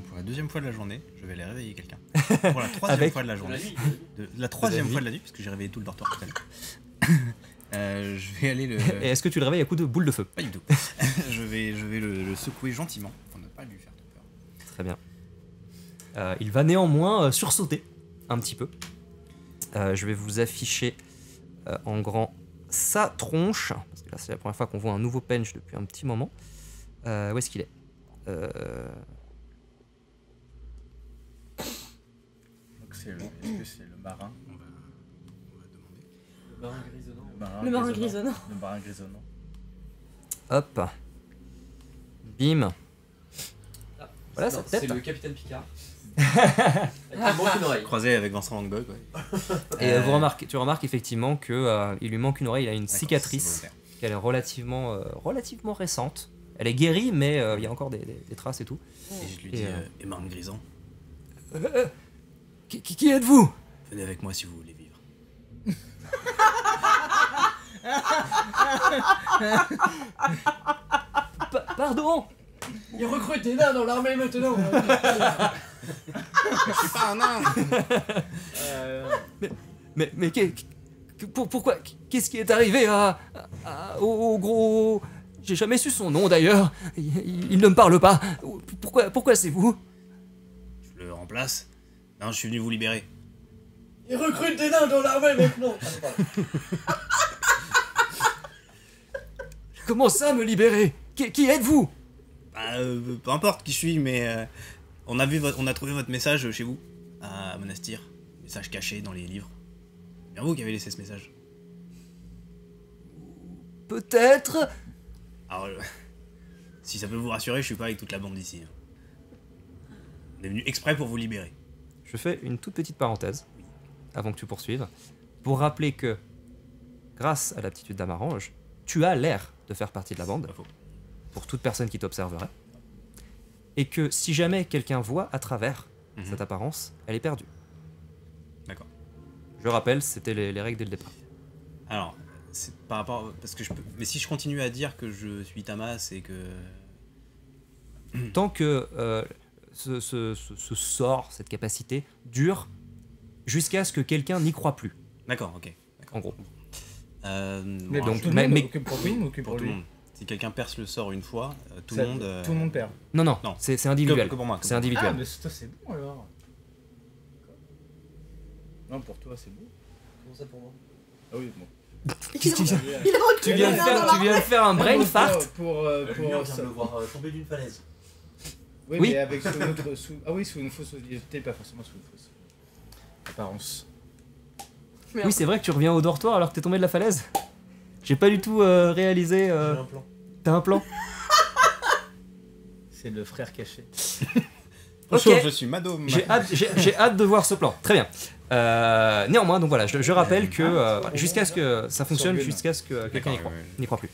pour la deuxième fois de la journée, je vais aller réveiller quelqu'un. Pour la troisième fois de la journée. La troisième fois de la nuit, parce que j'ai réveillé tout le dortoir tout à l'heure. Je vais aller le... Et est-ce que tu le réveilles à coups de boule de feu? Pas du tout. je vais le secouer gentiment, pour ne pas lui faire peur. Très bien. Il va néanmoins sursauter un petit peu. Je vais vous afficher en grand sa tronche, parce que là c'est la première fois qu'on voit un nouveau pench depuis un petit moment. Où est-ce qu'il est, Donc est-ce que c'est le marin? On va demander. Le marin grisonnant. Le marin grisonnant. Le marin grisonnant. Hop. Bim. Ah, Voilà non, sa tête. c'est le capitaine Picard. Avec il manque une oreille. Croisé avec Vincent Van Gogh, ouais. Et tu remarques effectivement que il lui manque une oreille, il a une cicatrice qui est relativement récente. Elle est guérie, mais il y a encore des traces et tout. Et je lui dis, et Marne Grison, Qui êtes-vous? venez avec moi si vous voulez vivre. Pardon? Il recrute des nains dans l'armée maintenant. Je suis pas un nain. Mais pourquoi? Qu'est-ce qui est arrivé au gros... J'ai jamais su son nom d'ailleurs. Il ne me parle pas. Pourquoi c'est vous? Je le remplace. Non, je suis venu vous libérer. Il recrute des nains dans l'armée maintenant. Comment ça, me libérer? Qui êtes-vous? Bah, peu importe qui je suis, mais on a trouvé votre message chez vous, à Monastir. Message caché dans les livres. C'est bien vous qui avez laissé ce message. Peut-être. Alors, si ça peut vous rassurer, je suis pas avec toute la bande d'ici. On est venu exprès pour vous libérer. Je fais une toute petite parenthèse, avant que tu poursuives, pour rappeler que, grâce à l'aptitude d'Amarange, tu as l'air de faire partie de la bande, pour toute personne qui t'observerait, et que si jamais quelqu'un voit à travers cette apparence, elle est perdue. D'accord. Je rappelle, c'était les règles dès le départ. Alors, c'est par rapport... Parce que je peux... Mais si je continue à dire que je suis Tamas et que... Tant que ce sort, cette capacité, dure jusqu'à ce que quelqu'un n'y croit plus. D'accord, ok. En gros. Mais donc, tout le monde, ou que pour tout le monde ou que pour pour tout lui? le monde. Si quelqu'un perce le sort une fois, tout Ça- le monde... Tout le monde perd. Non, Non. c'est individuel. Que pour moi. C'est Ah, individuel. mais toi c'est bon alors. Non, pour toi c'est bon. Comment ça pour moi? Ah oui, bon. Il recrute Tu viens des nains dans de faire un brain pour, fart. Pour, Lui, on vient de le voir tomber d'une falaise. Oui, Oui. mais avec sous une autre... Ah oui, sous une fausse identité, pas forcément sous une fausse apparence. Oui, c'est vrai que tu reviens au dortoir alors que t'es tombé de la falaise. J'ai pas du tout réalisé. J'ai un plan. T'as un plan? C'est le frère caché. Bonjour, Ok. je suis Madame. J'ai hâte de voir ce plan. Très bien. Néanmoins, donc voilà, je rappelle que jusqu'à ce que ça fonctionne, Sorgun. jusqu'à ce que quelqu'un D'accord, n'y croit plus.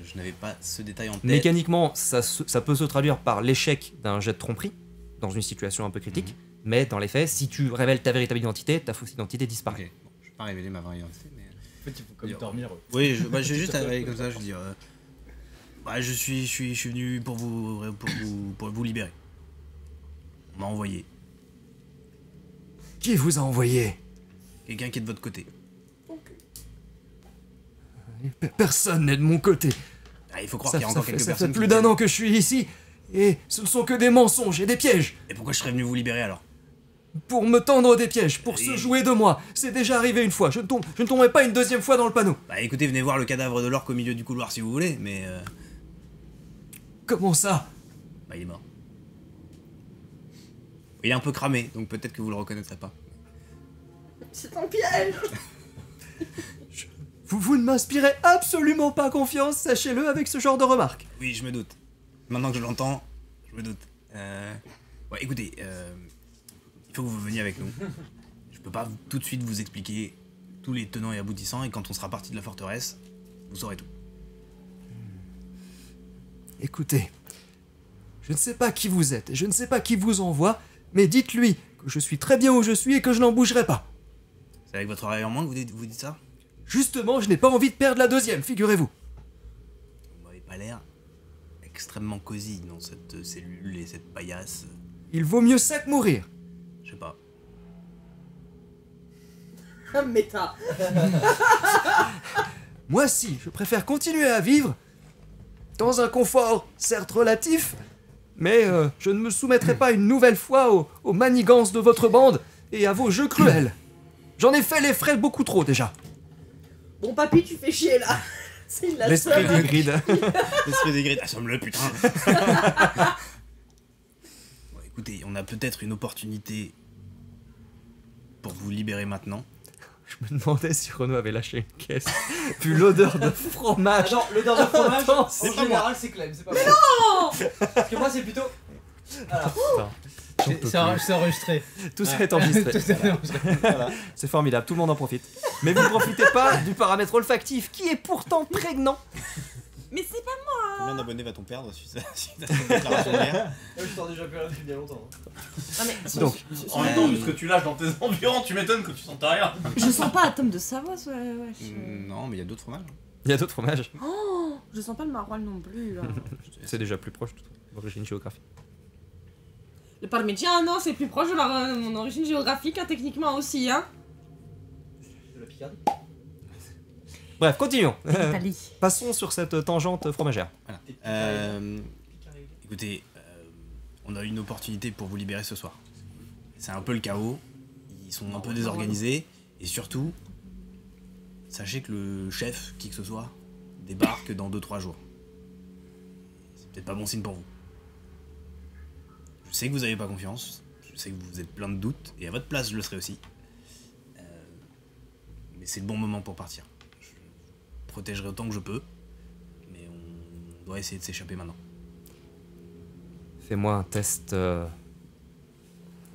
Je n'avais pas ce détail en tête. Mécaniquement, ça peut se traduire par l'échec d'un jet de tromperie dans une situation un peu critique, mais dans les faits, si tu révèles ta véritable identité, ta fausse identité disparaît. Ok, bon, je vais pas révéler ma vraie identité, mais... En fait, il faut comme dormir. Oui, je vais juste aller comme ça, je veux dire... je suis venu pour vous libérer. On m'a envoyé. Qui vous a envoyé? Quelqu'un qui est de votre côté. Personne n'est de mon côté. Ah, il faut croire qu'il y a encore quelques Ça personnes fait qui plus d'un an que je suis ici, et ce ne sont que des mensonges et des pièges. Et pourquoi je serais venu vous libérer alors? Pour me tendre des pièges, pour Oui. se jouer de moi. C'est déjà arrivé une fois, je ne tomberai pas une deuxième fois dans le panneau. Bah écoutez, venez voir le cadavre de l'orque au milieu du couloir si vous voulez, mais... Comment ça? Bah il est mort. Il est un peu cramé, donc peut-être que vous le reconnaîtrez pas. C'est un piège. Vous ne m'inspirez absolument pas confiance, sachez-le, avec ce genre de remarques. Oui, je me doute. Maintenant que je l'entends, je me doute. Ouais, écoutez, il faut que vous veniez avec nous. Je peux pas tout de suite vous expliquer tous les tenants et aboutissants, et quand on sera parti de la forteresse, vous saurez tout. Écoutez, je ne sais pas qui vous êtes, et je ne sais pas qui vous envoie, mais dites-lui que je suis très bien où je suis et que je n'en bougerai pas. C'est avec votre oreille en moins que vous dites ça? Justement, je n'ai pas envie de perdre la deuxième, figurez-vous. Vous m'avez pas l'air extrêmement cosy dans cette cellule et cette paillasse. Il vaut mieux ça que mourir. Je sais pas. Méta. Moi si, je préfère continuer à vivre dans un confort certes relatif, mais je ne me soumettrai pas une nouvelle fois aux manigances de votre bande et à vos jeux cruels. J'en ai fait les frais beaucoup trop déjà. Bon, papy, tu fais chier là. C'est la L'esprit seule. du grid. L'esprit des grids, assomme-le, putain. Bon, écoutez, on a peut-être une opportunité pour vous libérer maintenant. Je me demandais si Renaud avait lâché une caisse. Vu l'odeur de fromage. Attends, l'odeur de fromage, Attends, en c'est pas général, c'est Clem, c'est pas moi. Parce que moi, c'est plutôt. Voilà. C'est enregistré. Tout ça est enregistré. Tout est enregistré. Voilà. C'est formidable, tout le monde en profite. Mais vous ne profitez pas du paramètre olfactif qui est pourtant prégnant. Mais c'est pas Combien d'abonnés va-t-on perdre si t'as cette déclaration de guerre? Je sors déjà plus rien depuis bien longtemps. Ah, mais Donc, En même temps, vu ce que tu lâches dans tes environs, tu m'étonnes que tu sentes rien. je sens pas Atome de Savoie, wesh. Non, mais il y a d'autres fromages. il y a d'autres fromages. Oh, je sens pas le maroilles non plus là. C'est déjà plus proche de l'origine géographique. Le parmigiano, c'est plus proche de mon origine géographique, hein, techniquement aussi, hein. De la Picardie. Bref, continuons. Italie. Passons sur cette tangente fromagère. Voilà. Picardie. Écoutez, on a une opportunité pour vous libérer ce soir. C'est un peu le chaos. Ils sont un peu désorganisés. Et surtout, sachez que le chef, qui que ce soit, débarque dans 2-3 jours. C'est peut-être pas bon signe pour vous. Je sais que vous n'avez pas confiance. Je sais que vous êtes plein de doutes. Et à votre place, je le serai aussi. Mais c'est le bon moment pour partir. Je protégerai autant que je peux. Mais on doit essayer de s'échapper maintenant. Fais-moi un test.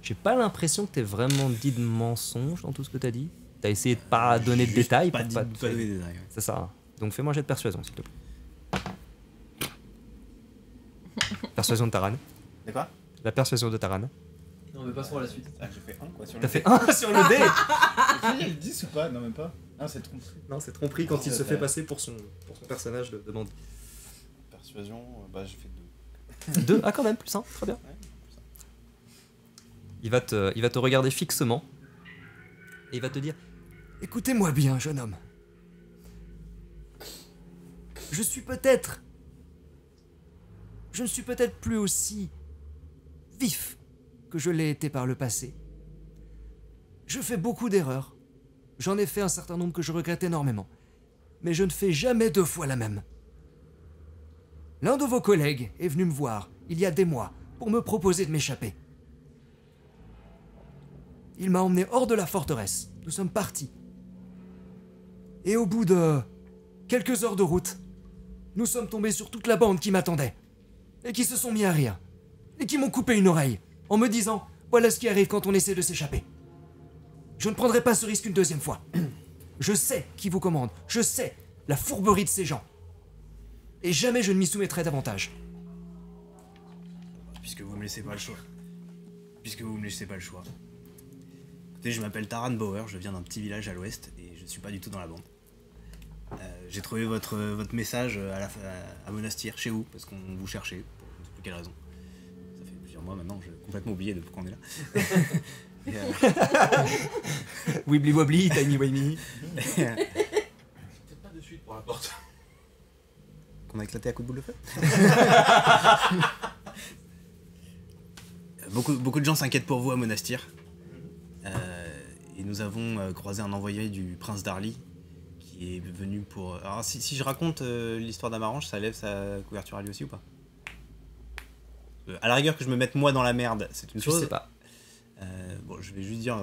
J'ai pas l'impression que t'aies vraiment dit de mensonge dans tout ce que t'as dit. T'as essayé de pas donner de Juste détails. Pas, pour pas te- donner de détails. Ouais. C'est ça. Donc fais-moi un jet de persuasion, s'il te plaît. Persuasion de Taran. De quoi? La persuasion de Taran. Non, mais passons à la suite. Ah, j'ai fait 1 quoi sur T'as fait 1 sur le dé. Il y a le 10 ou pas? Non, même pas. Ah, c'est tromperie. Non, c'est tromperie quand il se fait passer pour son personnage de bande. Persuasion, bah j'ai fait 2. 2. Ah, quand même, plus 1. Très bien. Il va te regarder fixement. Et il va te dire: écoutez-moi bien, jeune homme. Je ne suis peut-être plus aussi vif que je l'ai été par le passé. Je fais beaucoup d'erreurs. J'en ai fait un certain nombre que je regrette énormément. Mais je ne fais jamais 2 fois la même. L'un de vos collègues est venu me voir, il y a des mois, pour me proposer de m'échapper. Il m'a emmené hors de la forteresse. Nous sommes partis. Et au bout de quelques heures de route, nous sommes tombés sur toute la bande qui m'attendait. Et qui se sont mis à rire. Et qui m'ont coupé une oreille, en me disant: voilà ce qui arrive quand on essaie de s'échapper. Je ne prendrai pas ce risque une deuxième fois. Je sais qui vous commande. Je sais la fourberie de ces gens. Et jamais je ne m'y soumettrai davantage. Puisque vous me laissez pas le choix. Écoutez, je m'appelle Taran Bauer, je viens d'un petit village à l'ouest et je suis pas du tout dans la bande. J'ai trouvé votre message à Monastir, chez vous, parce qu'on vous cherchait, pour je ne sais plus quelle raison. Ça fait plusieurs mois maintenant, j'ai complètement oublié de pourquoi on est là. Et, Wibbly wobbly, tiny wimey. Peut-être pas de suite pour la porte. qu'on a éclaté à coups de boule de feu. Beaucoup de gens s'inquiètent pour vous à Monastir. Et nous avons croisé un envoyé du prince d'Arly qui est venu pour... Alors si je raconte l'histoire d'Amarange, ça lève sa couverture à lui aussi ou pas? À la rigueur que je me mette moi dans la merde, c'est une Je chose. sais pas. Bon, je vais juste dire,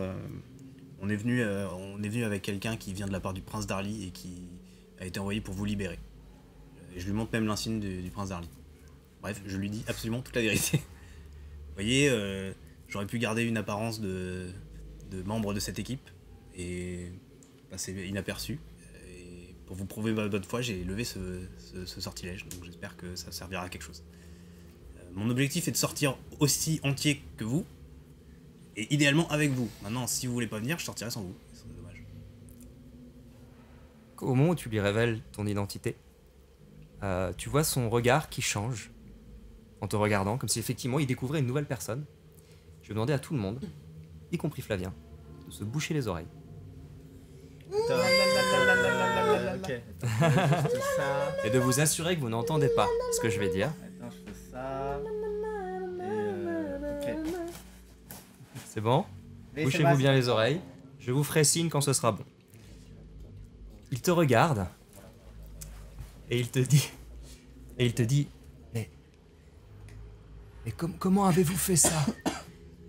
on est venu avec quelqu'un qui vient de la part du prince d'Arly et qui a été envoyé pour vous libérer. Et je lui montre même l'insigne du prince d'Arly. Bref, je lui dis absolument toute la vérité. Vous voyez, j'aurais pu garder une apparence de membre de cette équipe et passer inaperçu. Et pour vous prouver ma bonne foi, j'ai levé ce sortilège, donc j'espère que ça servira à quelque chose. Mon objectif est de sortir aussi entier que vous, et idéalement avec vous. Maintenant, si vous voulez pas venir, je sortirai sans vous. C'est dommage. Au moment où tu lui révèles ton identité, tu vois son regard qui change en te regardant, comme si effectivement il découvrait une nouvelle personne. vais demander à tout le monde, y compris Flavien, de se boucher les oreilles. Ok. Attends, juste ça. Et de vous assurer que vous n'entendez pas ce que je vais dire. Attends, je fais ça. Et ok. C'est bon? Bouchez-vous bien les oreilles. Je vous ferai signe quand ce sera bon. Il te regarde. Et il te dit... Mais comment avez-vous fait ça?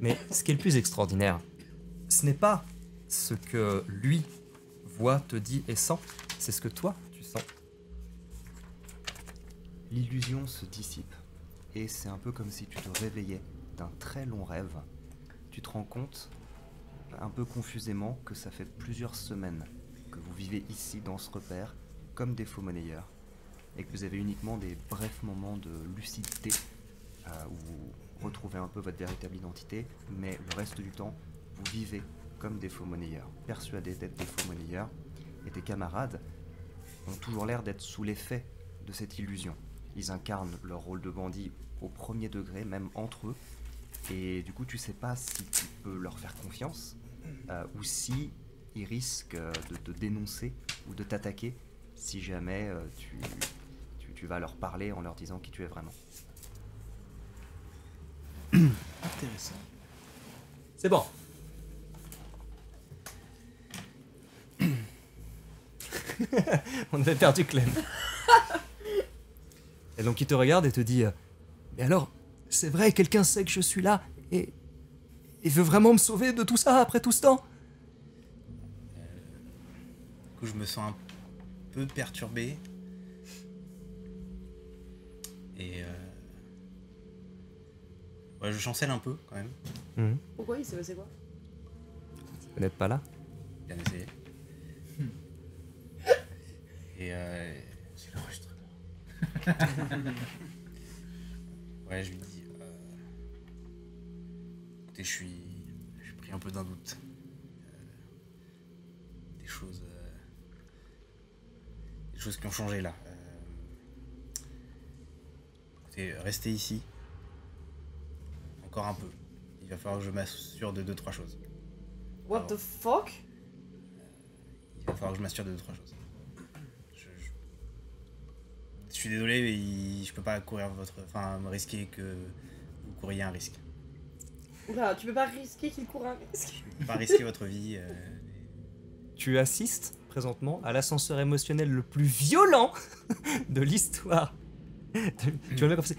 Mais ce qui est le plus extraordinaire, ce n'est pas ce que lui voit, te dit et sent, c'est ce que toi tu sens. L'illusion se dissipe, et c'est un peu comme si tu te réveillais d'un très long rêve. Tu te rends compte, un peu confusément, que ça fait plusieurs semaines que vous vivez ici dans ce repère, comme des faux monnayeurs, et que vous avez uniquement des brefs moments de lucidité, où vous retrouvez un peu votre véritable identité, mais le reste du temps, vous vivez comme des faux monnayeurs, persuadés d'être des faux monnayeurs, et tes camarades ont toujours l'air d'être sous l'effet de cette illusion. Ils incarnent leur rôle de bandit au premier degré, même entre eux, et du coup tu sais pas si tu peux leur faire confiance, ou si ils risquent de te dénoncer ou de t'attaquer si jamais tu vas leur parler en leur disant qui tu es vraiment. Intéressant. C'est bon. On avait perdu Clem. Et donc il te regarde et te dit mais alors, c'est vrai, quelqu'un sait que je suis là et veut vraiment me sauver de tout ça après tout ce temps? Du coup, je me sens un peu perturbé. Et ouais, je chancelle un peu quand même. Pourquoi il s'est passé quoi? Vous n'êtes pas là? Bien essayé. Et C'est l'enregistrement. ouais, je lui dis écoutez, je suis pris un peu d'un doute. Des choses qui ont changé là. Écoutez, restez ici. Encore un peu. Il va falloir que je m'assure de 2-3 choses. What the fuck? Il va falloir que je m'assure de 2-3 choses. Je suis désolé, mais je peux pas courir me risquer que vous couriez un risque. Oula, tu peux pas risquer qu'il court un risque. Je peux pas risquer votre vie. Tu assistes présentement à l'ascenseur émotionnel le plus violent de l'histoire. Tu vas bien comme ça.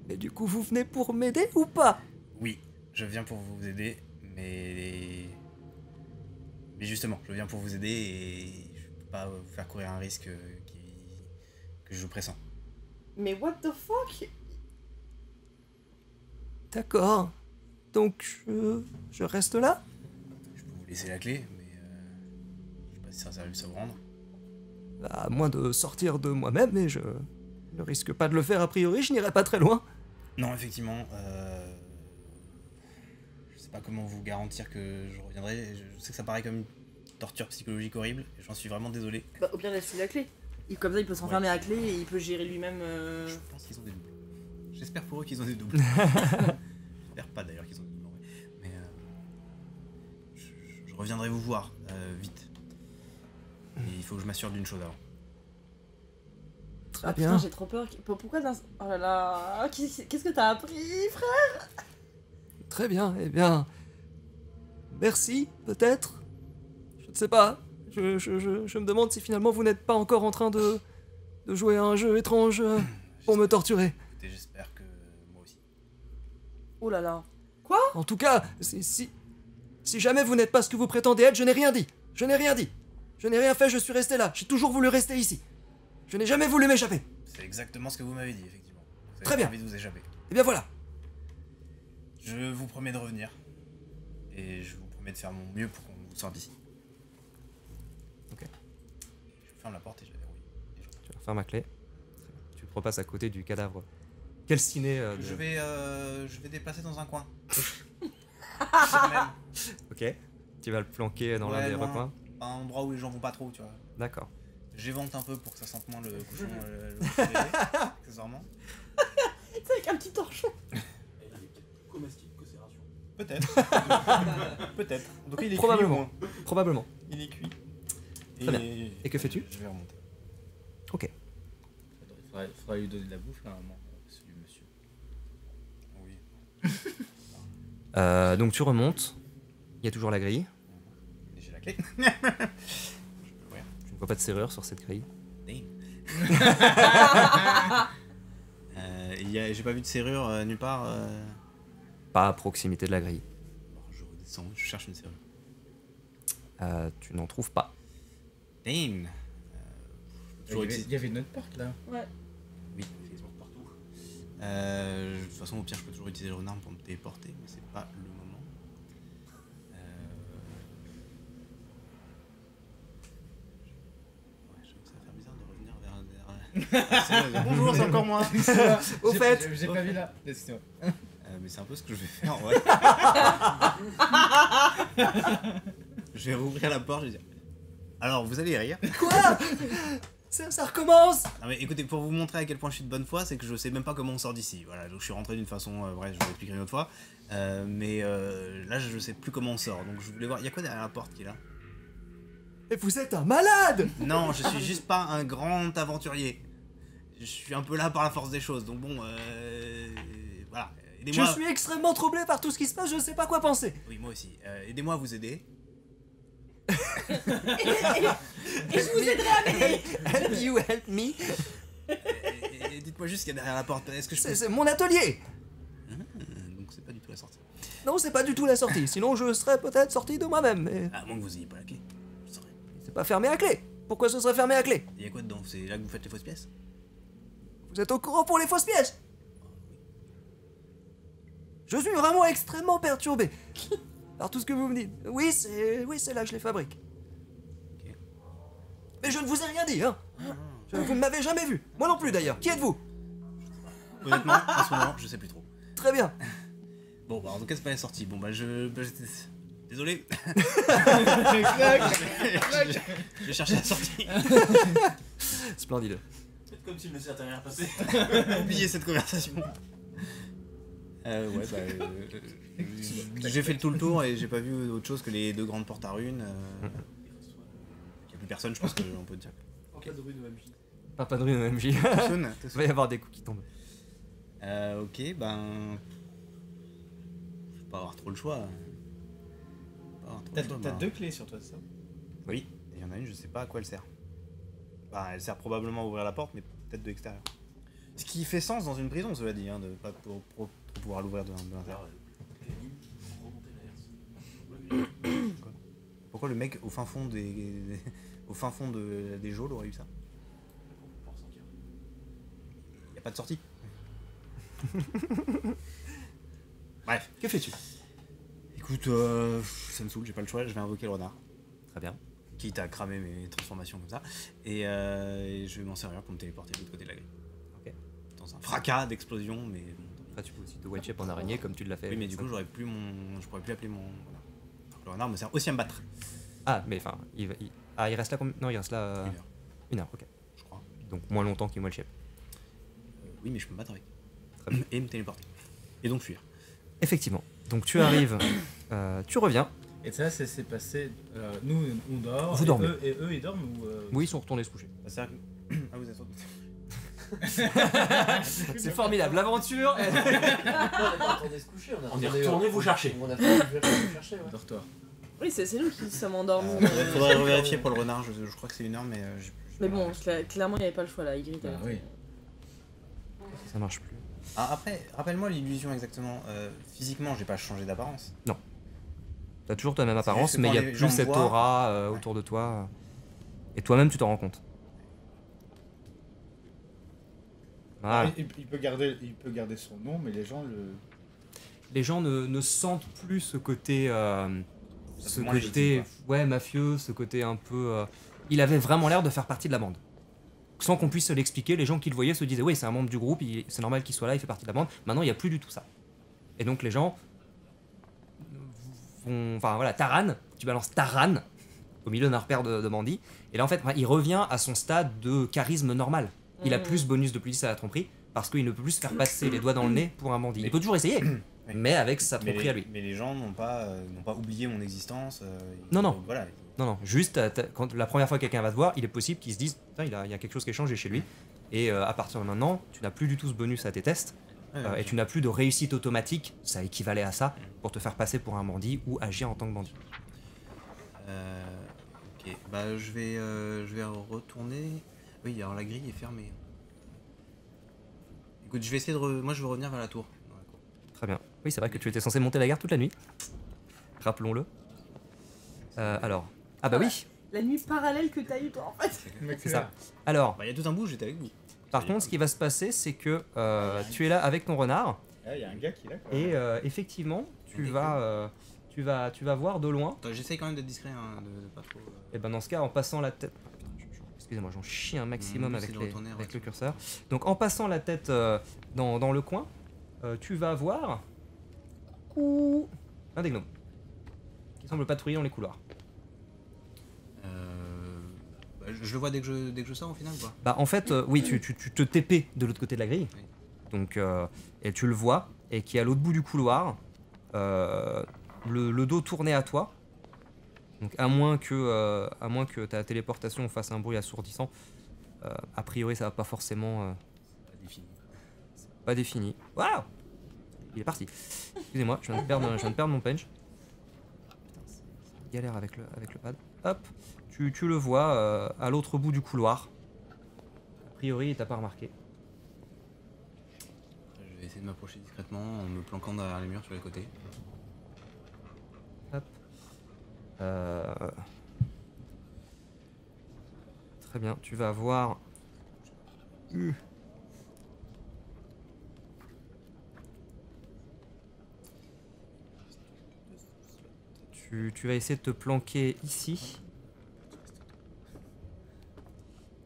Mais du coup, vous venez pour m'aider ou pas? Oui, je viens pour vous aider, mais justement, je viens pour vous aider et je peux pas vous faire courir un risque que je vous pressens. Mais what the fuck? D'accord. Donc, je reste là? Je peux vous laisser la clé, mais je sais pas si ça sert à vous rendre. À moins de sortir de moi-même, mais je ne risque pas de le faire a priori, je n'irai pas très loin. Non, effectivement, je sais pas comment vous garantir que je reviendrai. Je sais que ça paraît comme une torture psychologique horrible, et j'en suis vraiment désolé. Bah, au pire, laisse-lui la clé. Comme ça, il peut s'enfermer à la clé et il peut gérer lui-même. Je pense qu'ils ont des doubles. J'espère pour eux qu'ils ont des doubles. J'espère pas d'ailleurs qu'ils ont des doubles. Mais je reviendrai vous voir vite. Et il faut que je m'assure d'une chose avant. Très Ah bien. putain, j'ai trop peur. Pourquoi dans... Oh là là. Qu'est-ce que t'as appris, frère? Très bien, eh bien... Merci, peut-être? Je ne sais pas. Je me demande si finalement vous n'êtes pas encore en train de jouer à un jeu étrange pour me torturer. Écoutez, j'espère que moi aussi. Oh là là. En tout cas, si jamais vous n'êtes pas ce que vous prétendez être, je n'ai rien dit. Je n'ai rien dit. Je n'ai rien fait, je suis resté là. J'ai toujours voulu rester ici. Je n'ai jamais voulu m'échapper. C'est exactement ce que vous m'avez dit, effectivement. Vous avez Très bien. envie de vous échapper. Eh bien voilà. Je vous promets de revenir. Et je vous promets de faire mon mieux pour qu'on vous sorte d'ici. Ok. Je ferme la porte et je la verrouille. Tu vas refaire ma clé. Tu te repasses à côté du cadavre calciné de... Je vais déplacer dans un coin. Même. Ok. Tu vas le planquer dans l'un Ouais, des non, recoins. Un endroit où les gens vont pas trop, tu vois. D'accord. J'évente un peu pour que ça sente moins le cochon, accessoirement. C'est avec un petit torchon. Et il est peut-être plus comestible que ces rations. Peut-être. Peut-être. Donc il est Probablement. cuit au moins. Probablement. Il est cuit. Très bien. Et que fais-tu? Je vais remonter. Ok. Il faudra lui donner de la bouffe là, à un moment, celui monsieur. Oui. Donc tu remontes. Il y a toujours la grille. Et j'ai la clé. Tu ne vois pas de serrure sur cette grille. J'ai pas vu de serrure nulle part. Pas à proximité de la grille. Bon, je redescends, je cherche une serrure. Tu n'en trouves pas. Damn. Il y avait notre parc là. Ouais. Oui, effectivement, partout. De toute façon, au pire, je peux toujours utiliser le renard pour me téléporter, mais c'est pas le moment. Ouais, je trouve que ça va faire bizarre de revenir vers... Bonjour, c'est encore moi. Au fait. J'ai pas vu là. Laisse-moi. Mais c'est un peu ce que je vais faire, ouais. Je vais rouvrir la porte, je vais dire... Alors, vous allez rire. Quoi? Ça recommence. Non mais écoutez, pour vous montrer à quel point je suis de bonne foi, c'est que je sais même pas comment on sort d'ici. Voilà, donc je suis rentré d'une façon... bref, je vous l'expliquerai une autre fois. Mais là, je sais plus comment on sort. Donc je voulais voir... Il y a quoi derrière la porte qui est là? Et vous êtes un malade. Non, je suis juste pas un grand aventurier. Je suis un peu là par la force des choses. Donc bon, voilà. Je Aidez-moi... suis extrêmement troublé par tout ce qui se passe, je ne sais pas quoi penser. Oui, moi aussi. Aidez-moi à vous aider. Et je vous aiderai à m'aider. Help you, help me. Et dites-moi juste ce qu'il y a derrière la porte. Est-ce que je peux... C'est mon atelier. Donc c'est pas du tout la sortie. Non, c'est pas du tout la sortie. Sinon, je serais peut-être sorti de moi-même. Mais À moins que vous ayez pas la clé. Je saurais. c'est pas fermé à clé. Pourquoi ce serait fermé à clé? Il y a quoi dedans? C'est là que vous faites les fausses pièces? Vous êtes au courant pour les fausses pièces? Je suis vraiment extrêmement perturbé par tout ce que vous me dites. Oui, c'est là que je les fabrique. Ok. Mais je ne vous ai rien dit, hein. Vous ne m'avez jamais vu. Moi non plus d'ailleurs. Qui êtes-vous? Honnêtement, en ce moment, je sais plus trop. Très bien. Bon, bah en tout cas, c'est pas la sortie. Bon, bah désolé. Je vais chercher la sortie. Splendide. Faites comme s'il ne s'était rien passé. Oubliez cette conversation. Ouais, bah. J'ai fait tout le tour et j'ai pas vu autre chose que les deux grandes portes à runes. Il y a plus personne, je pense qu'on peut dire. Pas de rue de MJ. Pas de rue de MJ. Personne. Il va y avoir des coups qui tombent. Ok, ben. Je vais pas avoir trop le choix. T'as deux clés sur toi, c'est ça? Oui, il y en a une, je sais pas à quoi elle sert. Bah, elle sert probablement à ouvrir la porte, mais peut-être de l'extérieur. Ce qui fait sens dans une prison, cela dit, hein, de pas trop pouvoir l'ouvrir de l'intérieur. Pourquoi le mec au fin fond des geôles aurait eu ça? Y a pas de sortie. Bref. Que fais-tu? Écoute, ça me saoule, j'ai pas le choix, je vais invoquer le renard. Très bien. Quitte à cramer mes transformations comme ça. Et je vais m'en servir pour me téléporter de l'autre côté de la grille. Ok. Dans un fracas d'explosion, mais bon. Après, tu peux aussi te one-shape en araignée comme tu l'as fait. Oui, mais du coup, je pourrais plus appeler mon renard. Le renard me sert aussi à me battre. Ah, mais enfin, il reste là combien? Non, il reste là. 1 heure, 1 heure, ok. je crois. Donc moins longtemps qu'il one-shape. Oui, mais je peux me battre avec. Très bien. Et me téléporter. Et donc fuir. Effectivement. Donc tu arrives, tu reviens. Et ça, c'est passé. Nous, on dort. Vous et dormez. Eux, ils dorment ou. Oui, ils sont retournés se coucher. Ça sert à... Ah, vous êtes sorti. C'est formidable, l'aventure. On n'a pas attendu se coucher, On est retourné vous chercher. On a fait vous chercher, ouais. Dortoir. Oui, c'est nous qui sommes endormis. Faudrait revérifier pour le renard, je crois que c'est 1 heure, mais... Mais bon, clairement, il n'y avait pas le choix là, Y. Ah oui. Ça marche plus. Ah, après, rappelle-moi l'illusion exactement. Physiquement, j'ai pas changé d'apparence. T'as toujours ta même apparence, juste mais il y quand a les plus gens me cette voient. aura autour de toi. Et toi-même, tu t'en rends compte. Voilà. Il peut garder son nom, mais les gens le. Les gens ne sentent plus ce côté, ce moins côté, légitime, ouais, mafieux, ce côté un peu. Il avait vraiment l'air de faire partie de la bande. Sans qu'on puisse l'expliquer, les gens qui le voyaient se disaient oui, c'est un membre du groupe, c'est normal qu'il soit là, il fait partie de la bande. Maintenant, il n'y a plus du tout ça. Et donc les gens vont, enfin voilà, Taran, tu balances Taran au milieu d'un repère de bandits. Et là, en fait, il revient à son stade de charisme normal. Il a plus bonus de plus 10 à la tromperie parce qu'il ne peut plus se faire passer les doigts dans le nez pour un bandit. Il peut toujours essayer, Oui. mais avec sa Mais proprie à lui. mais les gens n'ont pas oublié mon existence. Non, non. Voilà. Non, non, juste quand la première fois que quelqu'un va te voir, il est possible qu'il se dise putain, il y a quelque chose qui est changé chez lui. Et à partir de maintenant, tu n'as plus du tout ce bonus à tes tests. Ouais, Et tu n'as plus de réussite automatique, ça équivalait à ça, pour te faire passer pour un bandit ou agir en tant que bandit. Ok, bah je vais retourner. Oui, alors la grille est fermée. Écoute, je vais essayer moi je veux revenir vers la tour. Dans la cour. Très bien. Oui, c'est vrai que tu étais censé monter la garde toute la nuit. Rappelons-le. Alors. Ah bah oui, La nuit parallèle que t'as eu toi en fait. c'est ça. Alors, Bah il y a tout un bout, j'étais avec vous. par contre, ce qui va se passer, c'est que tu es là avec ton renard, Ah, il y a un gars qui est là, quoi. et effectivement, tu vas voir de loin. Attends, j'essaye quand même d'être discret, hein, de pas trop. Et ben dans ce cas, en passant la tête. Excusez-moi, j'en chie un maximum Mmh, avec, c'est de retourner, avec ouais. le curseur. Donc en passant la tête dans le coin, tu vas voir un des gnomes qui semble patrouiller dans les couloirs. Bah, je le vois dès que je sors au final, quoi. Bah en fait, oui, tu te TP de l'autre côté de la grille. Oui. Donc, et tu le vois, et qui est à l'autre bout du couloir, le dos tourné à toi. Donc à moins que ta téléportation fasse un bruit assourdissant, a priori ça va pas forcément Pas défini. pas défini. Waouh! Il est parti. Excusez-moi, je viens de perdre mon punch. Putain, c'est galère avec le pad. Hop, tu le vois à l'autre bout du couloir. A priori, il t'a pas remarqué. Je vais essayer de m'approcher discrètement en me planquant derrière les murs sur les côtés. Hop. Très bien, tu vas voir. Tu vas essayer de te planquer ici.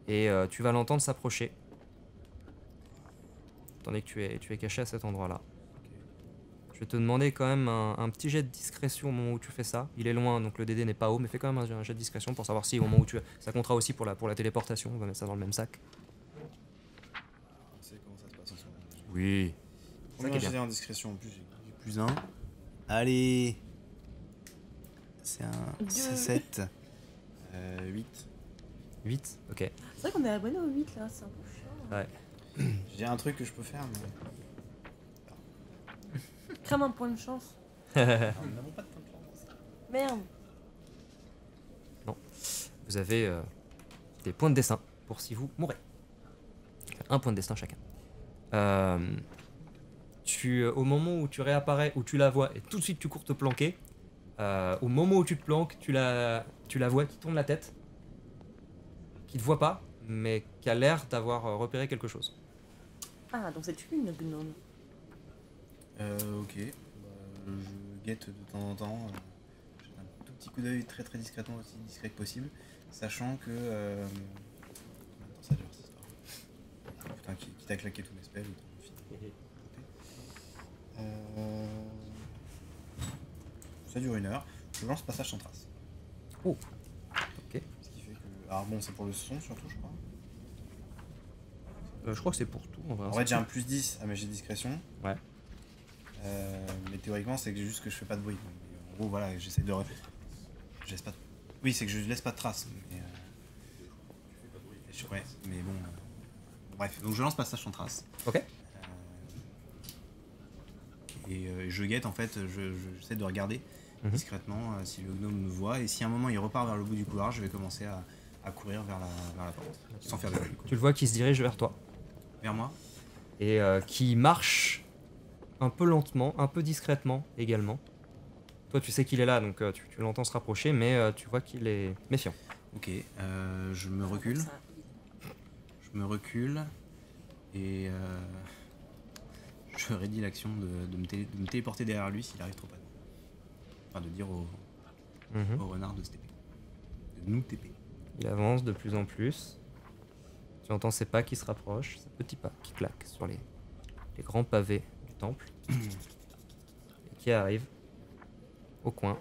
Et tu vas l'entendre s'approcher. Tandis que tu es caché à cet endroit-là. Je vais te demander quand même un petit jet de discrétion au moment où tu fais ça. Il est loin, donc le DD n'est pas haut, mais fais quand même un jet de discrétion pour savoir si au moment où ça comptera aussi pour la téléportation. On va mettre ça dans le même sac. On sait comment ça se passe en ce moment. Oui. Ça qui est bien. J'ai en discrétion en plus, j'ai plus 1. Allez. C'est un Deux. 7. 8. 8, ok. C'est vrai qu'on est abonné au 8 là, c'est un peu chiant. Ouais. J'ai un truc que je peux faire, mais. Crame un point de chance. Nous n'avons pas de temps de chance. Merde. Vous avez des points de destin pour si vous mourrez. Un point de destin chacun. Au moment où tu réapparais, où tu la vois, et tout de suite tu cours te planquer, au moment où tu te planques, tu la vois qui tourne la tête, qui te voit pas, mais qui a l'air d'avoir repéré quelque chose. Ah, donc c'est une gnome. Ok. Bah, je guette de temps en temps. Jette un tout petit coup d'œil très très discrètement, aussi discret que possible. Sachant que. Attends, ça dure cette histoire. Putain, qui t'a claqué tous mes spells, autant finir. Ça dure 1 heure. Je lance passage sans trace. Oh. Ok. Ce qui fait que. Alors bon, c'est pour le son surtout, je crois. Je crois que c'est pour tout en vrai. En fait, j'ai un plus 10 à mes jets de discrétion. Ouais. Mais théoriquement, c'est juste que je fais pas de bruit. En gros, voilà, j'essaie de. Je laisse pas de... Oui, c'est que je laisse pas de traces. Mais, ouais, mais bon. Bref, donc je lance passage sans trace. Ok. Et je guette en fait, j'essaie de regarder discrètement si le gnome me voit. Et si à un moment il repart vers le bout du couloir, je vais commencer à courir vers la porte. Sans faire de bruit. Tu le vois qui se dirige vers toi. Vers moi. Et qui marche un peu lentement, un peu discrètement également. Toi tu sais qu'il est là, donc tu l'entends se rapprocher, mais tu vois qu'il est méfiant. Ok, je me recule. Je me recule. Et je rédis l'action de me téléporter derrière lui s'il arrive trop pas. Enfin, de dire au renard de se TP. De nous TP. Il avance de plus en plus. Tu entends ses pas qui se rapprochent, ses petits pas qui claquent sur les grands pavés du temple. Et qui arrive au coin.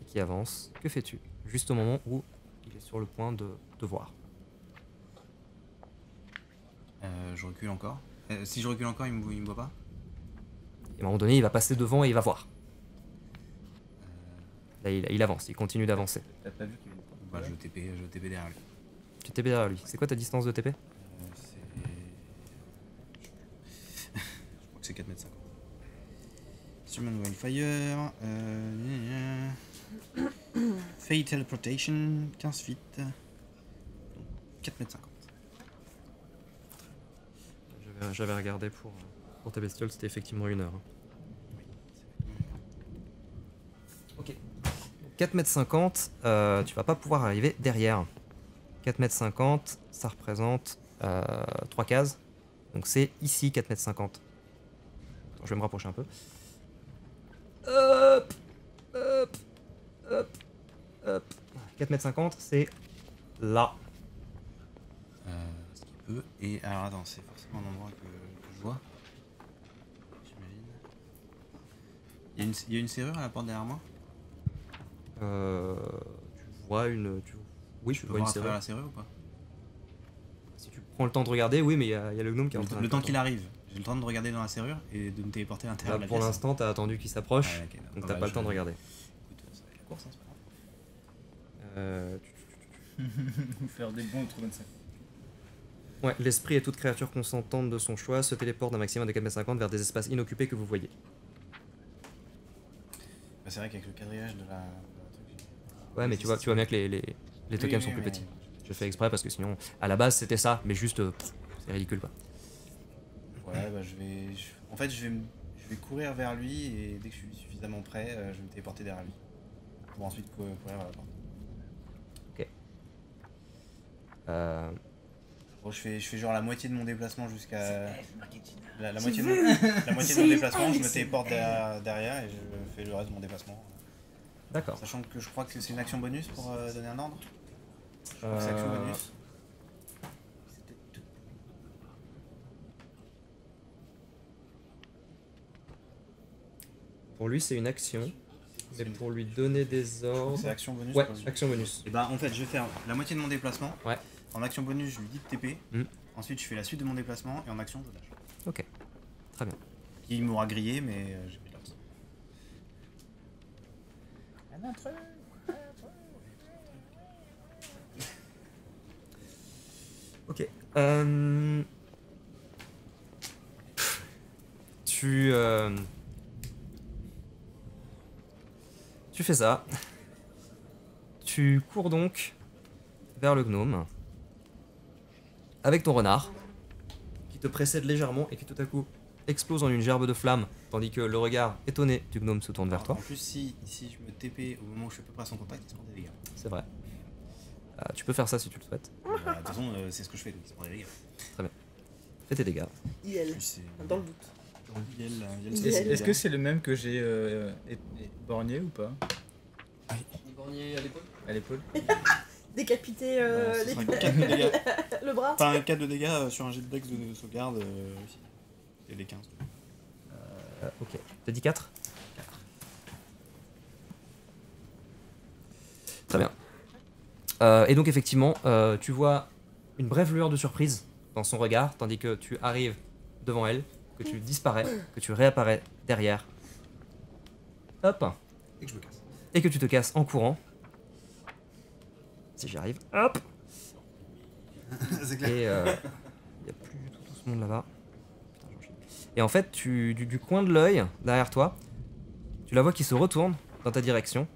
Et qui avance. Que fais-tu? Juste au moment où il est sur le point de te voir. Je recule encore. Si je recule encore, il me voit pas? Et à un moment donné, il va passer devant et il va voir. Là, il avance, il continue d'avancer. T'as pas vu qu'il y avait une porte? Bah, je TP derrière lui. Tu TP derrière lui. C'est quoi ta distance de TP? Je crois que c'est 4 mètres 50. Summon Wildfire. Fatal Protection, 15 feet. Donc 4 mètres 50. J'avais regardé pour ta bestiole, c'était effectivement 1 heure. Ok. 4 mètres 50, tu vas pas pouvoir arriver derrière. 4 mètres 50, ça représente 3 cases. Donc c'est ici 4 mètres 50. Attends, je vais me rapprocher un peu. Hop, hop, hop, hop. 4 mètres 50, c'est là. Ce qu'il peut. Et alors attends, c'est forcément un endroit que je vois. J'imagine. Il y a une serrure à la porte derrière moi? Tu vois une... Oui, Je tu peux vois une voir à travers serrure. la serrure ou pas? Si tu prends le temps de regarder, oui, mais il y a le gnome qui est en train de... Le temps qu'il arrive, j'ai le temps de regarder dans la serrure et de me téléporter à l'intérieur Là, de la pour pièce. l'instant, t'as attendu qu'il s'approche, Ouais, ok, non. donc Ah t'as bah, pas le temps de regarder. Écoute, ça va être la course, hein, c'est pas grave. Faire des bons trous 25. Ouais, l'esprit et toute créature consentante de son choix se téléporte d'un maximum de 4,50 m vers des espaces inoccupés que vous voyez. Bah, c'est vrai qu'avec le quadrillage de la truc, Ouais, mais tu vois bien que les tokens sont plus petits. Je fais exprès parce que sinon, à la base, c'était ça, mais juste, c'est ridicule quoi. Ouais, bah en fait, je vais courir vers lui et dès que je suis suffisamment prêt, je vais me téléporter derrière lui. Pour ensuite courir vers la porte. Ok. Bon, je fais genre la moitié de mon déplacement jusqu'à. La Tu moitié, veux la moitié de mon C'est déplacement, je me Alex. téléporte derrière et je fais le reste de mon déplacement. D'accord. Sachant que je crois que c'est une action bonus pour donner un ordre. Je crois que c'est action bonus. Pour lui, c'est une action. Mais pour lui donner des ordres. C'est action bonus. Ouais, pour lui. action bonus. Et bah en fait, je vais faire la moitié de mon déplacement. Ouais. En action bonus, je lui dis de TP. Mm. Ensuite, je fais la suite de mon déplacement et en action, je lâche. Ok. Très bien. Il m'aura grillé, mais j'ai pris l'option. Ok. Tu fais ça. Tu cours donc vers le gnome avec ton renard qui te précède légèrement et qui tout à coup explose en une gerbe de flammes tandis que le regard étonné du gnome se tourne vers toi. En plus, si je me TP au moment où je suis à peu près à son contact, il se prend des dégâts. C'est vrai. Tu peux faire ça si tu le souhaites. De toute façon, c'est ce que je fais, donc il se prend des dégâts. Fais tes dégâts. IL, C'est- dans le doute. Est-ce que c'est le même que j'ai borgné ou pas? Borgné à l'épaule. À l'épaule? Décapiter Ce sera 4 de dégâts. le bras. Enfin, 4 de dégâts sur un jet de dex de sauvegarde réussi. Et des 15. Ok. T'as dit 4 Très bien. Et donc effectivement, tu vois une brève lueur de surprise dans son regard, tandis que tu arrives devant elle, que tu disparais, que tu réapparais derrière. Hop. Et que je me casse. Et que tu te casses en courant. Si j'y arrive. Hop. C'est clair. Et il n'y a plus du tout ce monde là-bas. Putain, j'enchaîne. Et en fait, du coin de l'œil, derrière toi, tu la vois qui se retourne dans ta direction.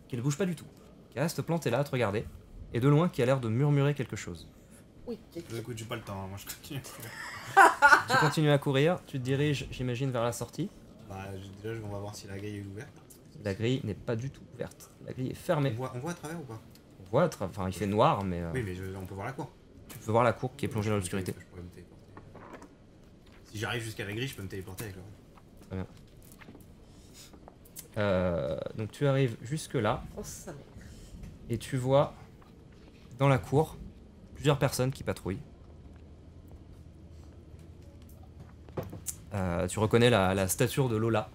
Qui ne bouge pas du tout. Qui reste plantée là à te regarder. Et de loin, qui a l'air de murmurer quelque chose. Oui, Écoute, j'ai pas le temps, hein, moi je continue. Tu continues à courir, tu te diriges, j'imagine, vers la sortie. Bah, déjà, on va voir si la grille est ouverte. La grille n'est pas du tout ouverte. La grille est fermée. On voit à travers ou pas? On voit, enfin, il fait noir, mais Oui, mais on peut voir la cour. tu peux voir la cour qui est plongée dans l'obscurité. Je pourrais me téléporter. Si j'arrive jusqu'à la grille, je peux me téléporter avec le reste. Donc tu arrives jusque là oh sa mère. et tu vois dans la cour plusieurs personnes qui patrouillent. Tu reconnais la stature de Lola.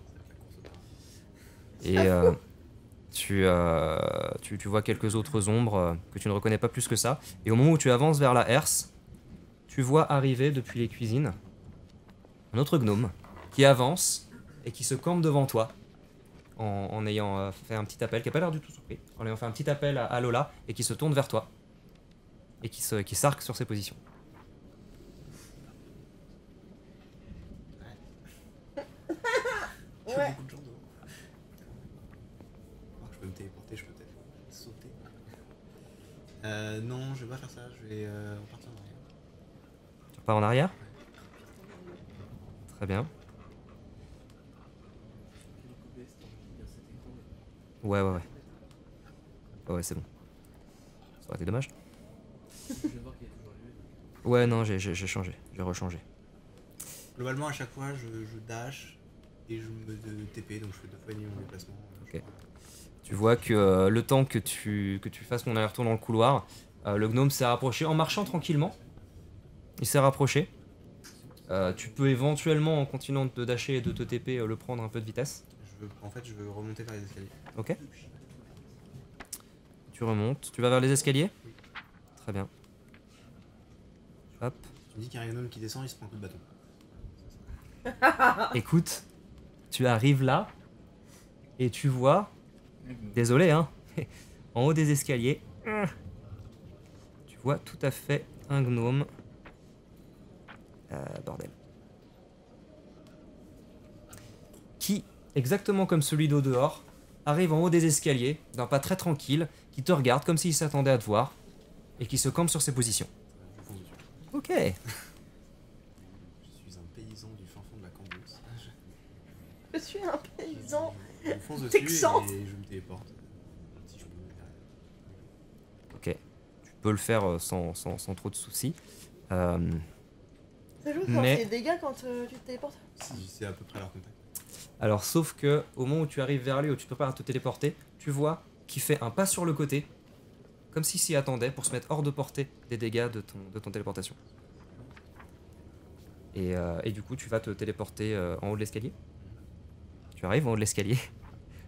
Et tu vois quelques autres ombres que tu ne reconnais pas plus que ça. Et au moment où tu avances vers la herse, tu vois arriver depuis les cuisines un autre gnome qui avance et qui se campe devant toi en ayant fait un petit appel, qui n'a pas l'air du tout surpris, en ayant fait un petit appel à Lola et qui se tourne vers toi et qui s'arque sur ses positions. Je fais Ouais. beaucoup de gens devant. Oh, je peux me téléporter, je peux peut-être sauter. Non, je vais pas faire ça, je vais repartir en arrière. Tu repars en arrière? Très bien. Ouais. Ouais, c'est bon. Ça aurait été dommage. Ouais, non, j'ai changé. J'ai rechangé. Globalement, à chaque fois, je dash et je me TP, donc je fais 2 fois et demi mon déplacement. Ok. Tu vois que le temps que tu fasses mon aller-retour dans le couloir, le gnome s'est rapproché en marchant tranquillement. Il s'est rapproché. Tu peux éventuellement, en continuant de dasher et de te TP, le prendre un peu de vitesse. En fait, je veux remonter vers les escaliers. Ok. Tu remontes. Tu vas vers les escaliers? Oui. Très bien. Hop. Tu me dis qu'il y a un gnome qui descend, il se prend un coup de bâton. Écoute, tu arrives là et tu vois, désolé hein, en haut des escaliers, tu vois tout à fait un gnome. Bordel. Qui, exactement comme celui d'au dehors, arrive en haut des escaliers, d'un pas très tranquille, qui te regarde comme s'il s'attendait à te voir, et qui se campe sur ses positions. Je fonce dessus. Ok. Je suis un paysan du fin fond de la Cambrousse. Je suis un paysan. Je fonce dessus Texan. et je me téléporte. Si je peux me derrière. Ok. Tu peux le faire sans trop de soucis. Ça joue quand Mais- c'est des dégâts quand tu te téléportes. Si c'est à peu près leur contact. Alors, sauf que au moment où tu arrives vers lui, où tu te prépares à te téléporter, tu vois qu'il fait un pas sur le côté, comme s'il s'y attendait pour se mettre hors de portée des dégâts de ton téléportation. Et du coup, tu vas te téléporter en haut de l'escalier. Tu arrives en haut de l'escalier.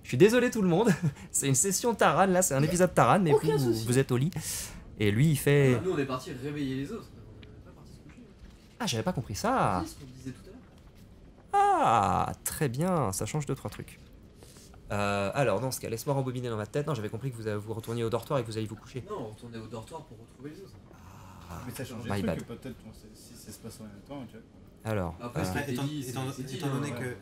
Je suis désolé tout le monde, c'est une session Taran là, c'est un épisode Taran, mais Aucun vous, souci. vous êtes au lit. Et lui il fait... Nous on est parti réveiller les autres. On est pas parti se coucher. Ah, j'avais pas compris ça. C'est ce qu'on disait tout à l'heure. Ah, très bien, ça change 2-3 trucs. Alors, dans ce cas, laisse-moi rembobiner dans ma tête. Non, j'avais compris que vous retourniez au dortoir et que vous alliez vous coucher. Non, on retournait au dortoir pour retrouver les autres. Mais ça change My des bad. trucs, peut-être si ça se passe en même temps, tu vois. Alors, Après, euh, ce que- Étant, dit, c'est- étant- c'est dit, étant donné ouais. que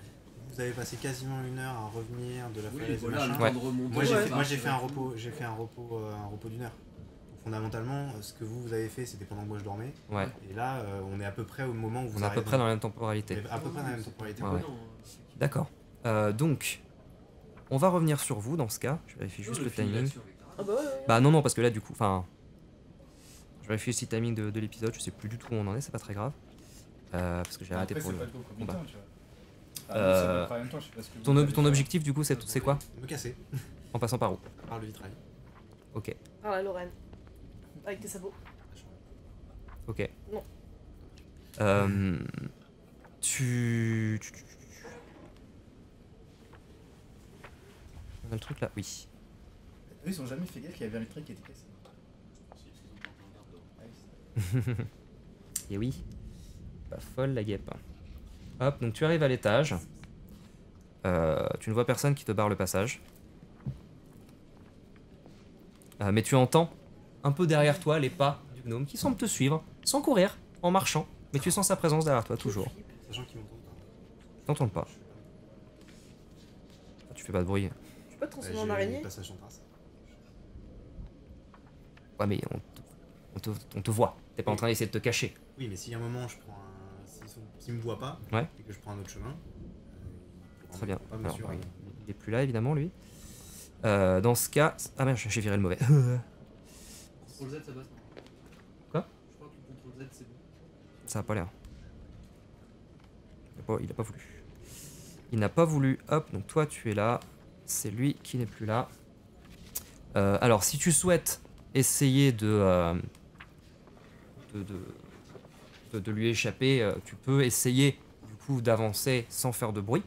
vous avez passé quasiment 1 heure à revenir de la Oui, falaise et voilà, le machin, Ouais. temps de remonter. moi j'ai Ouais. fait un repos, un repos d'1 heure. Donc, fondamentalement, ce que vous avez fait, c'était pendant que moi je dormais. ouais, Et là, on est à peu près au moment où vous on est à peu arrivez. près dans la même temporalité. À peu près dans la même temporalité. Ouais, Ouais, ouais. non, D'accord. Donc, on va revenir sur vous dans ce cas. Je vérifie juste le film timing. là-dessus avec Tara. Ah bah ouais. Bah non, parce que là, du coup, enfin... Je vérifie aussi le timing de l'épisode, je sais plus du tout où on en est, c'est pas très grave. Parce que j'ai arrêté Après, pour c'est le pas trop combien de combat. temps, tu vois. Ah, Euh, c'est à peu près en même temps, je sais pas ce que vous Ton allez faire. objectif, du coup, c'est quoi? Me casser En passant par où? par le vitrail. Ok, Ah la Lorraine. Avec tes sabots. ok. Non. Tu- On a le truc là? Oui. Eux, ils ont jamais fait gaffe qu'il y avait un vitrail qui était cassé. Et oui. Pas folle la guêpe. Hop, donc tu arrives à l'étage. Tu ne vois personne qui te barre le passage. Mais tu entends un peu derrière toi les pas du gnome qui semble te suivre, sans courir, en marchant. Mais tu sens sa présence derrière toi toujours. Sachant qu'ils m'entendent pas. T'entends pas. Ah, tu fais pas de bruit. Tu peux te transformer en J'ai araignée. le passage sans trace. Ouais, mais on te voit. T'es pas en train d'essayer de te cacher. Oui, mais si à un moment je prends un. S'ils me voient pas Ouais. et que je prends un autre chemin, Très bien. Pas me Alors, surveiller. il est plus là, évidemment, lui. Dans ce cas... Ah merde, j'ai viré le mauvais. CTRL Z, ça passe non Quoi Je crois que le CTRL Z, c'est bon. Ça a pas l'air. Il a pas voulu. Il n'a pas voulu. Hop, donc toi tu es là. C'est lui qui n'est plus là. Alors si tu souhaites essayer de lui échapper, tu peux essayer du coup d'avancer sans faire de bruit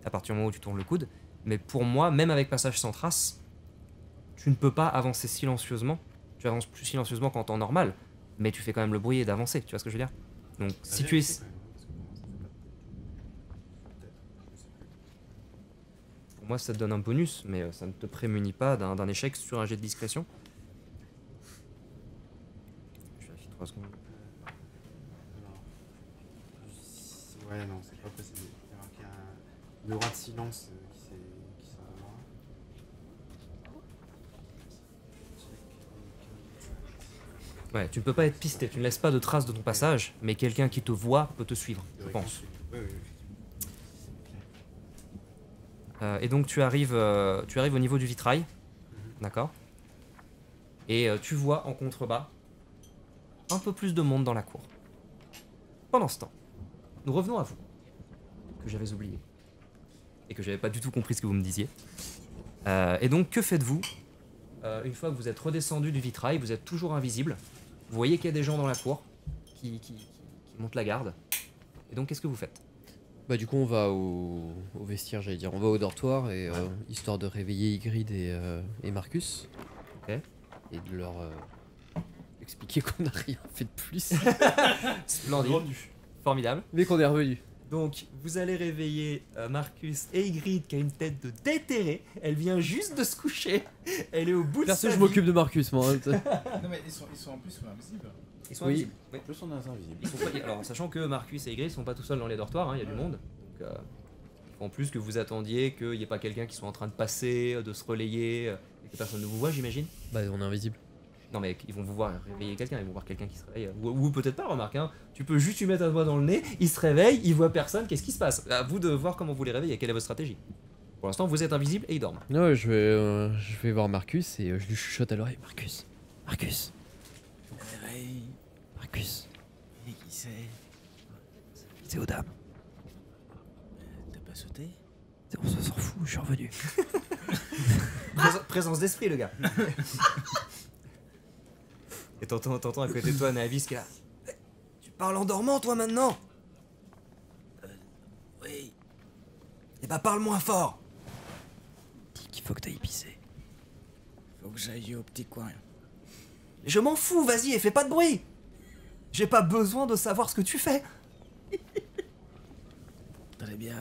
à partir du moment où tu tournes le coude. Mais pour moi, même avec passage sans trace, tu ne peux pas avancer silencieusement. Tu avances plus silencieusement qu'en temps normal, mais tu fais quand même le bruit et d'avancer. Tu vois ce que je veux dire? Donc si tu es Moi, ça te donne un bonus, mais ça ne te prémunit pas d'un échec sur un jet de discrétion. Je vérifie 3 secondes. Alors, ouais, non, c'est pas possible. Il y a marqué une aura de silence qui sort de moi. Ouais, tu ne peux pas être pisté, tu ne laisses pas de traces de ton passage, mais quelqu'un qui te voit peut te suivre, je pense. Oui, oui, effectivement. Et donc tu arrives au niveau du vitrail, d'accord. Et tu vois en contrebas un peu plus de monde dans la cour. Pendant ce temps, nous revenons à vous, que j'avais oublié, et que j'avais pas du tout compris ce que vous me disiez. Et donc que faites-vous une fois que vous êtes redescendu du vitrail, vous êtes toujours invisible, vous voyez qu'il y a des gens dans la cour qui montent la garde, et donc qu'est-ce que vous faites? Bah du coup on va au vestiaire, j'allais dire, on va au dortoir et histoire de réveiller Ygritte et Marcus. Ok. Et de leur expliquer qu'on n'a rien fait de plus. Splendide, formidable. Mais qu'on est revenu. Donc vous allez réveiller Marcus et Ygritte qui a une tête de déterré, elle vient juste de se coucher, elle est au bout de Perso, sa je vie. m'occupe de Marcus, moi. Non mais ils sont en plus invisibles. Ils sont Oui. invisibles. Oui. En plus, on est invisible. Ils sont pas- alors, sachant que Marcus et Ygritte sont pas tout seuls dans les dortoirs, hein, il y a du monde. Donc, il faut en plus que vous attendiez qu'il n'y ait pas quelqu'un qui soit en train de passer, de se relayer, et que personne ne vous voit, j'imagine. Bah on est invisible. Non, mais ils vont vous voir réveiller quelqu'un, ils vont voir quelqu'un qui se réveille. Ou peut-être pas, remarque, hein. Tu peux juste lui mettre un doigt dans le nez, il se réveille, il voit personne, qu'est-ce qui se passe? À vous de voir comment vous les réveillez, quelle est votre stratégie. Pour l'instant, vous êtes invisible et ils dorment. Ouais, je vais voir Marcus et je lui chuchote à l'oreille. Marcus. Marcus. Marcus. Et qui c'est? C'est Odam. T'as pas sauté? On s'en fout, je suis revenu. Présence d'esprit, le gars. Et t'entends à côté de toi Navis qui est là. Tu parles en dormant, toi, maintenant? Oui. Eh bah, parle moins fort. Dis qu'il faut que t'ailles pisser. Faut que j'aille au petit coin. Je m'en fous, vas-y, et fais pas de bruit. J'ai pas besoin de savoir ce que tu fais. Très bien,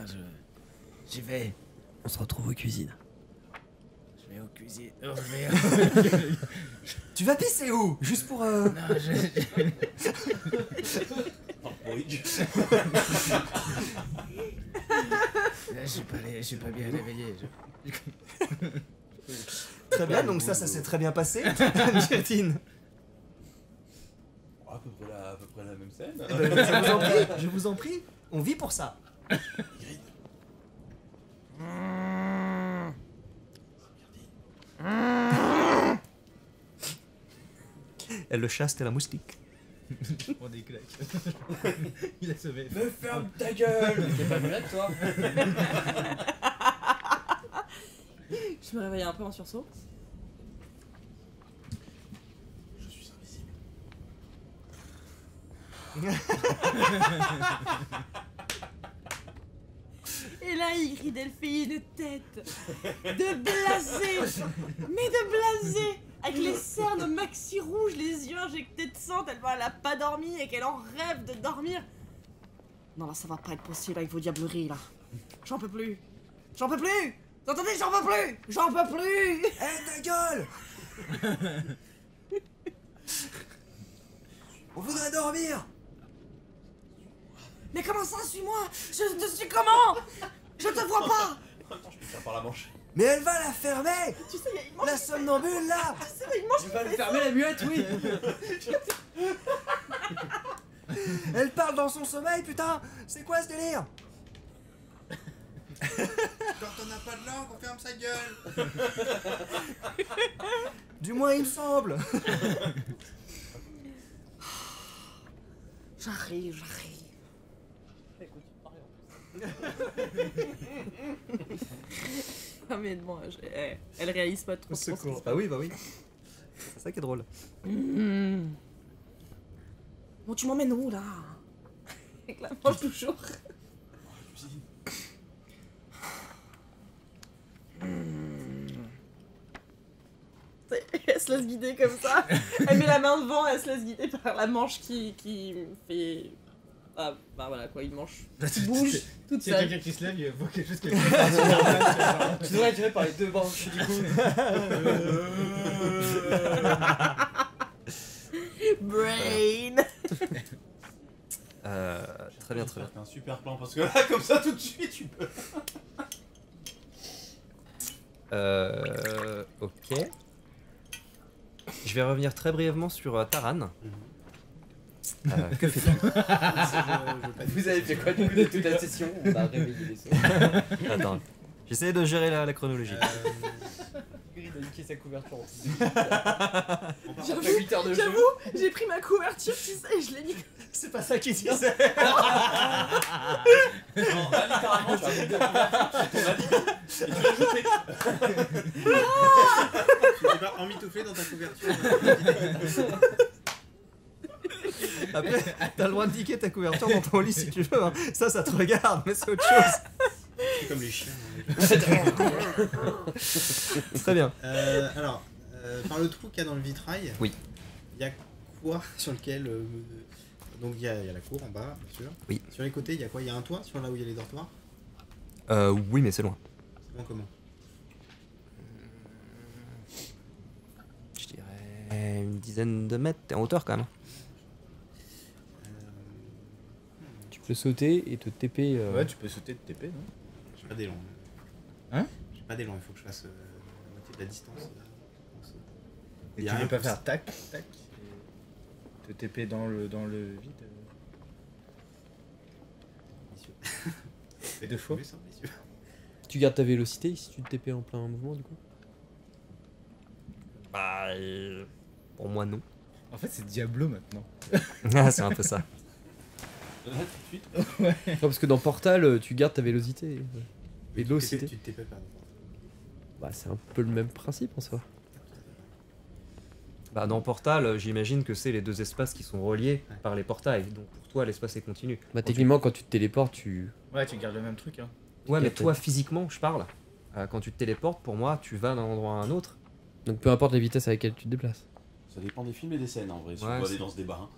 j'y vais. On se retrouve aux cuisines. Je vais aux cuisines. Oh, merde. Tu vas pisser où? Juste pour... Non, je suis pas bien réveillé. Très bien, donc ça s'est très bien passé. Myrtine. À peu près la même scène. Eh ben, je vous en prie, on vit pour ça. Elle le chasse, t'es la moustique. On des claques. Il a sauvé. Mais ferme ta gueule. T'es pas malade, toi? Je me réveille un peu en sursaut. Je suis invisible. Et là, Ygritte, elle fait une tête de blasé, mais de blasé, avec les cernes maxi rouges, les yeux injectés de sang, tellement elle a pas dormi et qu'elle en rêve de dormir. Non, là, ça va pas être possible avec vos diableries, là. J'en peux plus. J'en peux plus. Vous entendez? J'en peux plus. J'en peux plus. Hé, ta gueule! On voudrait dormir! Mais comment ça, suis-moi? Je te suis comment? Je te vois pas. Attends, je peux faire par la manche. Mais elle va la fermer! Tu sais, il mange, La somnambule, là! tu sais, il mange. Tu vas le fermer la muette, oui. Elle parle dans son sommeil, putain! C'est quoi ce délire? Quand on n'a pas de langue, on ferme sa gueule. Du moins, il me semble! J'arrive. Ah mais bon, elle réalise pas trop. Bah oui, bah oui. C'est ça qui est drôle. Bon, tu m'emmènes où là? Avec la manche toujours. Elle se laisse guider comme ça. Elle met la main devant, elle se laisse guider par la manche qui fait Ah, bah voilà quoi, il mange. Il bouge toute S'il y a seule. quelqu'un qui se lève, il voit quelque chose qui est genre... Tu devrais être tiré par les deux branches du coup. Brain. Très bien, très bien. C'est un super plan parce que là, comme ça, tout de suite, tu peux. Ok. Je vais revenir très brièvement sur Taran. Que fais-tu? Vous avez fait quoi du coup de toute la session? On a réveillé les sauts. Attends, j'essaie de gérer la chronologie. Grid a niqué sa couverture en plus. J'avoue, Après 8 heures de jeu. J'avoue, j'ai pris ma couverture, tu sais, et je l'ai mis. C'est pas ça qui disait. Non, là, littéralement, tu as monté la couverture, c'est ton alibi. Et tu l'as jeté. Tu t'es pas emmitouflé dans ta couverture. Après, t'as le droit de niquer ta couverture dans ton lit si tu veux. Hein. Ça te regarde, mais c'est autre chose. C'est comme les chiens. Très bien. Alors, par le trou qu'il y a dans le vitrail, Oui. il y a quoi sur lequel... donc il y a la cour en bas, bien sûr. Oui. Sur les côtés, il y a quoi? Il y a un toit sur là où il y a les dortoirs? Oui, mais c'est loin. C'est bon comment? Je dirais une dizaine de mètres. T'es en hauteur quand même. Tu peux sauter et te TP. Ouais, tu peux sauter de TP, non? J'ai pas d'élan. Hein? J'ai pas d'élan, il faut que je fasse la moitié de la distance. Là. Et Y a tu rien veux pas pour faire ça. tac, tac, et te TP dans le vide? Et deux fois? Oui, ça, messieurs. Tu gardes ta vélocité si tu te TP en plein mouvement du coup. Bah, pour moi non. En fait, c'est Diablo maintenant. Ah, c'est un peu ça. Là, tout de suite. Non, parce que dans Portal, tu gardes ta vélocité et Tu velocité. te TP pas. Bah, c'est un peu le même principe en soi. Bah, dans Portal, j'imagine que c'est les deux espaces qui sont reliés Ouais. par les portails. Donc pour toi, l'espace est continu. Bah, techniquement, quand tu te téléportes, tu. Ouais, tu gardes le même truc, hein. Ouais, mais Peut-être. toi, physiquement, je parle. Quand tu te téléportes, pour moi, tu vas d'un endroit à un autre. Donc peu importe la vitesse à laquelle tu te déplaces. Ça dépend des films et des scènes en vrai, si Ouais, on doit c'est- aller dans ce débat. Hein.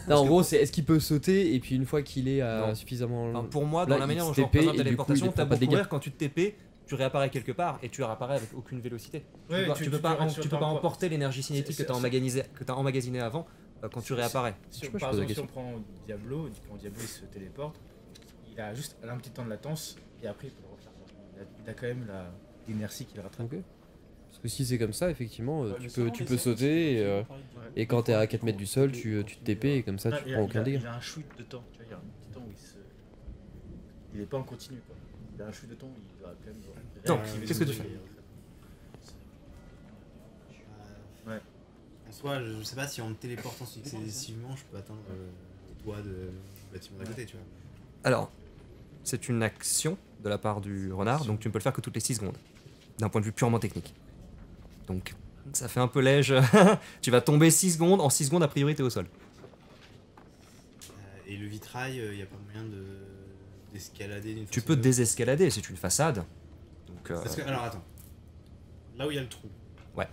Non, en gros, c'est est-ce qu'il peut sauter et puis une fois qu'il est à Non. suffisamment. Enfin, pour moi, Là, dans la il manière se dont je TP représente et la du coup, téléportation, il t'as prend pas beau de dégâts. courir, quand tu te TP, tu réapparais quelque part et tu réapparais avec aucune vélocité. Ouais, tu peux pas, tu peux pas emporter emporter l'énergie cinétique que t'as emmagasinée avant quand tu réapparais. Si Je on, sais pas, par je pose la exemple, si question. on prend Diablo, quand Diablo il se téléporte, il a juste un petit temps de latence et après il peut le refaire. Il a quand même l'inertie qui le rattrape. Ok. Parce que si c'est comme ça, effectivement, Ouais, mais tu selon peux les scènes, sauter c'est- et quand t'es à 4 mètres du sol, tu te TP et comme ça Ah, tu prends aucun dégât. Il a un shoot de temps, tu vois, il y a un petit temps où il est pas en continu quoi. Il a un shoot de temps où il va quand même Non, réactiver qu'est-ce son que tu truc fais? et- Ouais. En soi, je sais pas si en me téléportant successivement, je peux atteindre les toits du bâtiment d'à côté, tu vois. Alors, c'est une action de la part du renard, donc tu ne peux le faire que toutes les 6 secondes, d'un point de vue purement technique. Donc, ça fait un peu léger. Tu vas tomber 6 secondes, en 6 secondes, a priori, t'es au sol. Et le vitrail, il n'y a pas moyen d'escalader d'une Tu façon peux ou d'une autre. désescalader, c'est une façade. Donc, Parce que, alors attends. Là où il y a le trou. Ouais.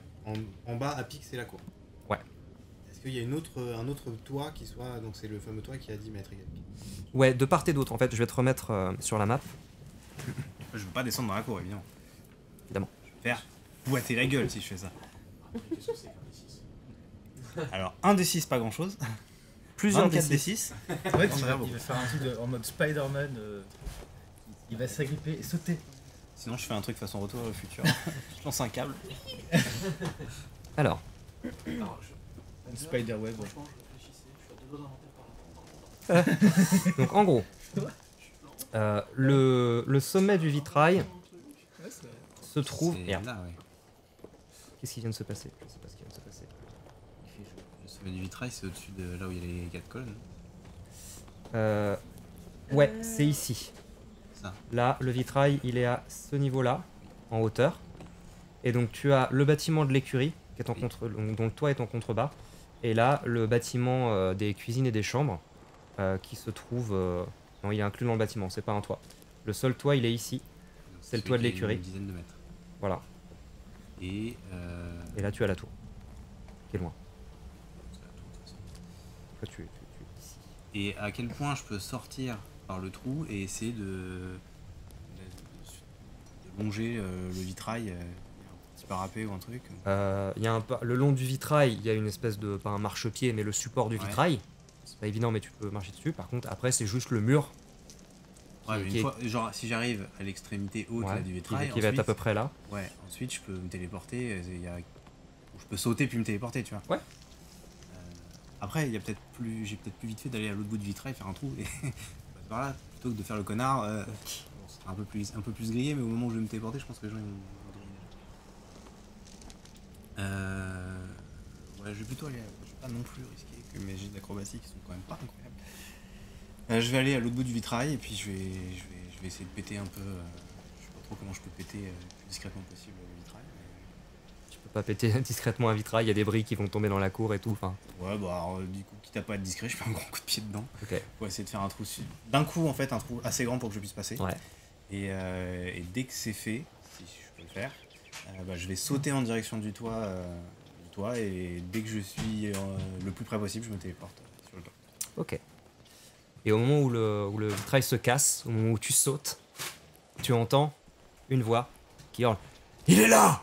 En bas, à pic, c'est la cour. Ouais. Est-ce qu'il y a un autre toit qui soit. Donc c'est le fameux toit qui a 10 mètres égal. ouais, de part et d'autre, en fait, je vais te remettre sur la map. Je veux pas descendre dans la cour, évidemment. Évidemment. Je vais faire boiter la gueule si je fais ça. Qu'est-ce que c'est qu'un D6? Alors, 1 des 6, pas grand chose. Plusieurs 24 des des 6. En fait, Non, il ça va, va beaucoup. il va faire un truc en mode Spider-Man. Il va s'agripper et sauter. Sinon, je fais un truc façon retour vers le futur. Je lance un câble. Alors, Un Spider-Web. Franchement, je réfléchissais, je suis à 2 doigts d'inventer par donc en gros, le sommet du vitrail se trouve. C'est Merde, là, ouais. qu'est-ce qui vient de se passer? Je sais pas ce qui vient de se passer. Le sommet du vitrail, c'est au-dessus de là où il y a les 4 colonnes. Ouais, c'est ici. Ça. Là, le vitrail, il est à ce niveau-là, en hauteur. Et donc, tu as le bâtiment de l'écurie, qui est en dont le toit est en contrebas. Et là, le bâtiment des cuisines et des chambres, qui se trouve... non, il est inclus dans le bâtiment, c'est pas un toit. Le seul toit, il est ici. C'est le toit de Celui qui est l'écurie. Une dizaine de mètres. Voilà. Et. Et là, tu as la tour, qui est loin. c'est la tour, de toute façon. Toi, tu es ici. et à quel point je peux sortir par le trou et essayer de longer le vitrail, un petit parapet ou un truc. Le long du vitrail, il y a une espèce de, pas un marchepied, mais le support du Ouais. vitrail. C'est pas évident, mais tu peux marcher dessus. Par contre, après, c'est juste le mur. Ouais, mais qui une est- fois, genre si j'arrive à l'extrémité haute Ouais, là, du qui vitrail, va être à peu près là. ouais, ensuite je peux me téléporter, je peux sauter puis me téléporter, tu vois. Ouais. Après, j'ai peut-être plus vite fait d'aller à l'autre bout du vitrail, faire un trou et passer par là, plutôt que de faire le connard. Bon, c'est un peu plus grillé, mais au moment où je vais me téléporter, je pense que les gens ils vont griller. Ouais, je vais plutôt aller, je vais pas non plus risquer que mes jets d'acrobatie qui sont quand même pas incroyables. Je vais aller à l'autre bout du vitrail et puis je vais essayer de péter un peu. Je sais pas trop comment je peux péter le plus discrètement possible le vitrail. Tu peux pas péter discrètement un vitrail, il y a des briques qui vont tomber dans la cour et tout. Enfin, Ouais, bah alors, du coup, quitte à pas être discret, je fais un grand coup de pied dedans ok. pour essayer de faire un trou. D'un coup, en fait, un trou assez grand pour que je puisse passer. Ouais. Et dès que c'est fait, si je peux le faire, bah, je vais sauter en direction du toit, et dès que je suis le plus près possible, je me téléporte sur le toit. Ok. Et au moment où le vitrail se casse, au moment où tu sautes, tu entends une voix qui hurle « Il est là !»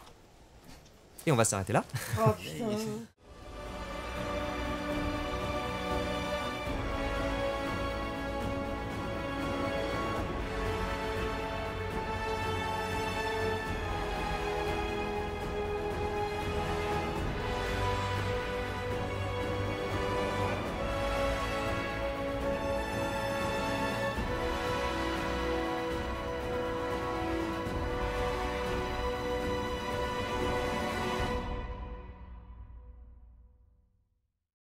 Et on va s'arrêter là. Oh putain.